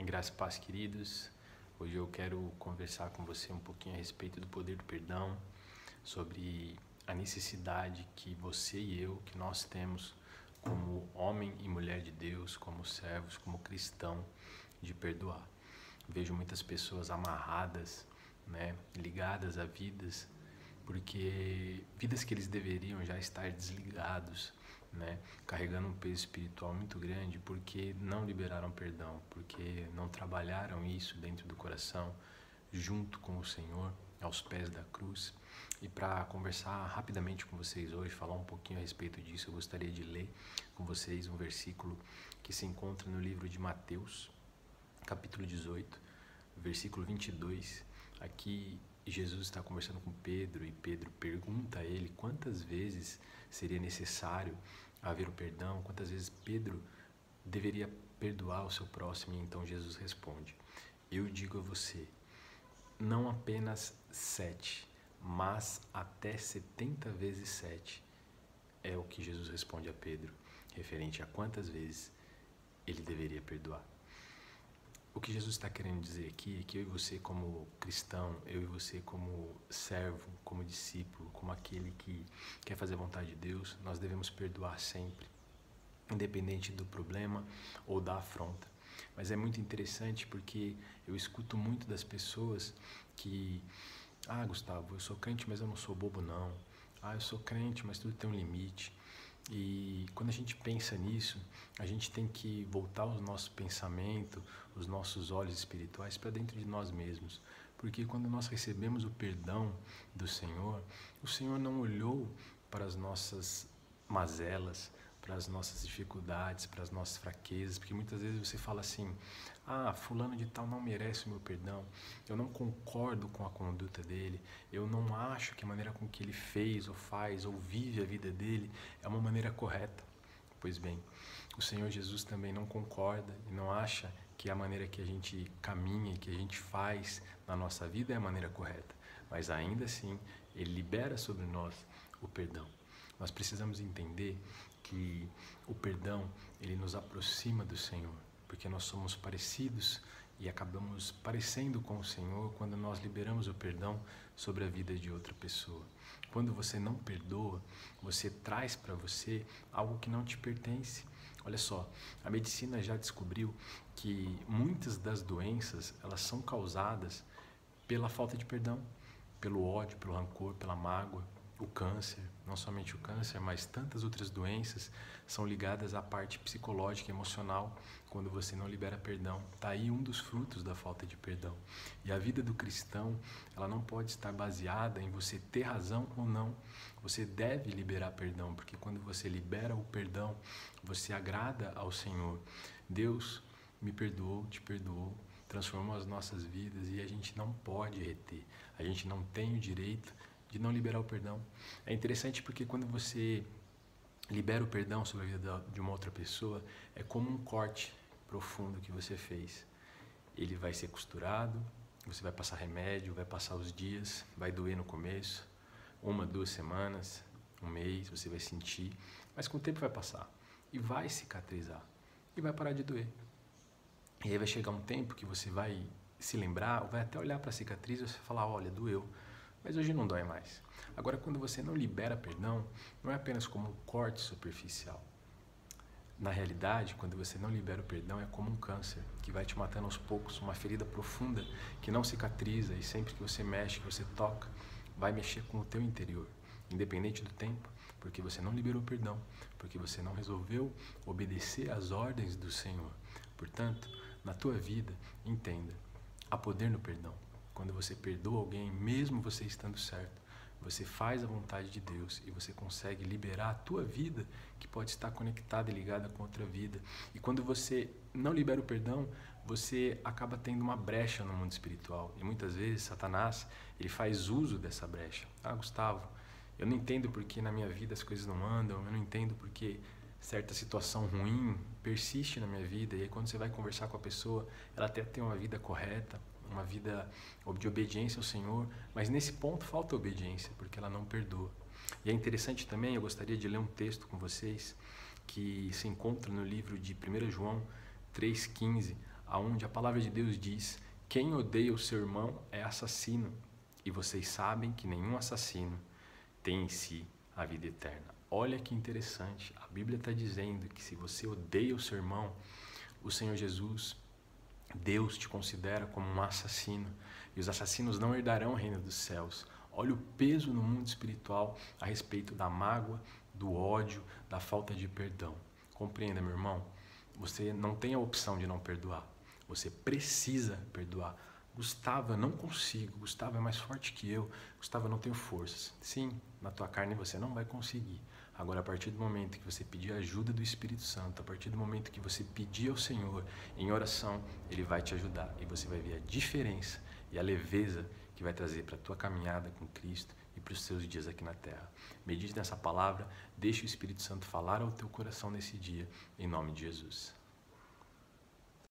Graça e paz, queridos. Hoje eu quero conversar com você um pouquinho a respeito do poder do perdão, sobre a necessidade que você e eu, que nós temos como homem e mulher de Deus, como servos, como cristão, de perdoar. Vejo muitas pessoas amarradas, ligadas a vidas, porque vidas que eles deveriam já estar desligados, carregando um peso espiritual muito grande, porque não liberaram perdão, porque não trabalharam isso dentro do coração, junto com o Senhor, aos pés da cruz. E para conversar rapidamente com vocês hoje, falar um pouquinho a respeito disso, eu gostaria de ler com vocês um versículo que se encontra no livro de Mateus, capítulo 18, versículo 22. Aqui Jesus está conversando com Pedro e Pedro pergunta a ele quantas vezes seria necessário haver o perdão, quantas vezes Pedro deveria perdoar o seu próximo. E então Jesus responde: eu digo a você, não apenas 7, mas até 70 vezes 7. É o que Jesus responde a Pedro, referente a quantas vezes ele deveria perdoar. O que Jesus está querendo dizer aqui é que eu e você como cristão, eu e você como servo, como discípulo, como aquele que quer fazer a vontade de Deus, nós devemos perdoar sempre, independente do problema ou da afronta. Mas é muito interessante porque eu escuto muito das pessoas que: Gustavo, eu sou crente, mas eu não sou bobo não. Eu sou crente, mas tudo tem um limite. E quando a gente pensa nisso, a gente tem que voltar o nosso pensamento, os nossos olhos espirituais para dentro de nós mesmos. Porque quando nós recebemos o perdão do Senhor, o Senhor não olhou para as nossas mazelas, para as nossas dificuldades, para as nossas fraquezas, porque muitas vezes você fala assim: fulano de tal não merece o meu perdão, eu não concordo com a conduta dele, eu não acho que a maneira com que ele fez ou faz ou vive a vida dele é uma maneira correta. Pois bem, o Senhor Jesus também não concorda e não acha que a maneira que a gente caminha e que a gente faz na nossa vida é a maneira correta, mas ainda assim Ele libera sobre nós o perdão. Nós precisamos entender que o perdão, ele nos aproxima do Senhor, porque nós somos parecidos e acabamos parecendo com o Senhor quando nós liberamos o perdão sobre a vida de outra pessoa. Quando você não perdoa, você traz para você algo que não te pertence. Olha só, a medicina já descobriu que muitas das doenças, elas são causadas pela falta de perdão, pelo ódio, pelo rancor, pela mágoa. O câncer, não somente o câncer, mas tantas outras doenças são ligadas à parte psicológica e emocional. Quando você não libera perdão, está aí um dos frutos da falta de perdão. E a vida do cristão, ela não pode estar baseada em você ter razão ou não. Você deve liberar perdão, porque quando você libera o perdão, você agrada ao Senhor. Deus me perdoou, te perdoou, transformou as nossas vidas e a gente não pode reter. A gente não tem o direito de não liberar o perdão. É interessante porque quando você libera o perdão sobre a vida de uma outra pessoa, é como um corte profundo que você fez. Ele vai ser costurado, você vai passar remédio, vai passar os dias, vai doer no começo, 1, 2 semanas, um mês, você vai sentir, mas com o tempo vai passar e vai cicatrizar e vai parar de doer. E aí vai chegar um tempo que você vai se lembrar, vai até olhar para a cicatriz e você falar: olha, doeu, mas hoje não dói mais. Agora, quando você não libera perdão, não é apenas como um corte superficial. Na realidade, quando você não libera o perdão, é como um câncer que vai te matando aos poucos, uma ferida profunda que não cicatriza e sempre que você mexe, que você toca, vai mexer com o teu interior, independente do tempo, porque você não liberou perdão, porque você não resolveu obedecer às ordens do Senhor. Portanto, na tua vida, entenda, há poder no perdão. Quando você perdoa alguém, mesmo você estando certo, você faz a vontade de Deus e você consegue liberar a tua vida, que pode estar conectada e ligada com outra vida. E quando você não libera o perdão, você acaba tendo uma brecha no mundo espiritual. E muitas vezes Satanás, ele faz uso dessa brecha. Gustavo, eu não entendo porque na minha vida as coisas não andam, eu não entendo porque certa situação ruim persiste na minha vida. E aí quando você vai conversar com a pessoa, ela até tem uma vida correta, uma vida de obediência ao Senhor, mas nesse ponto falta obediência, porque ela não perdoa. E é interessante também, eu gostaria de ler um texto com vocês, que se encontra no livro de 1 João 3,15, aonde a palavra de Deus diz: quem odeia o seu irmão é assassino, e vocês sabem que nenhum assassino tem em si a vida eterna. Olha que interessante, a Bíblia está dizendo que se você odeia o seu irmão, o Senhor Jesus, Deus te considera como um assassino, e os assassinos não herdarão o reino dos céus. Olha o peso no mundo espiritual a respeito da mágoa, do ódio, da falta de perdão. Compreenda, meu irmão, você não tem a opção de não perdoar, você precisa perdoar. Gustavo, eu não consigo. Gustavo é mais forte que eu. Gustavo, eu não tenho forças. Sim, na tua carne você não vai conseguir. Agora, a partir do momento que você pedir a ajuda do Espírito Santo, a partir do momento que você pedir ao Senhor em oração, Ele vai te ajudar. E você vai ver a diferença e a leveza que vai trazer para a tua caminhada com Cristo e para os seus dias aqui na terra. Medite nessa palavra, deixe o Espírito Santo falar ao teu coração nesse dia, em nome de Jesus.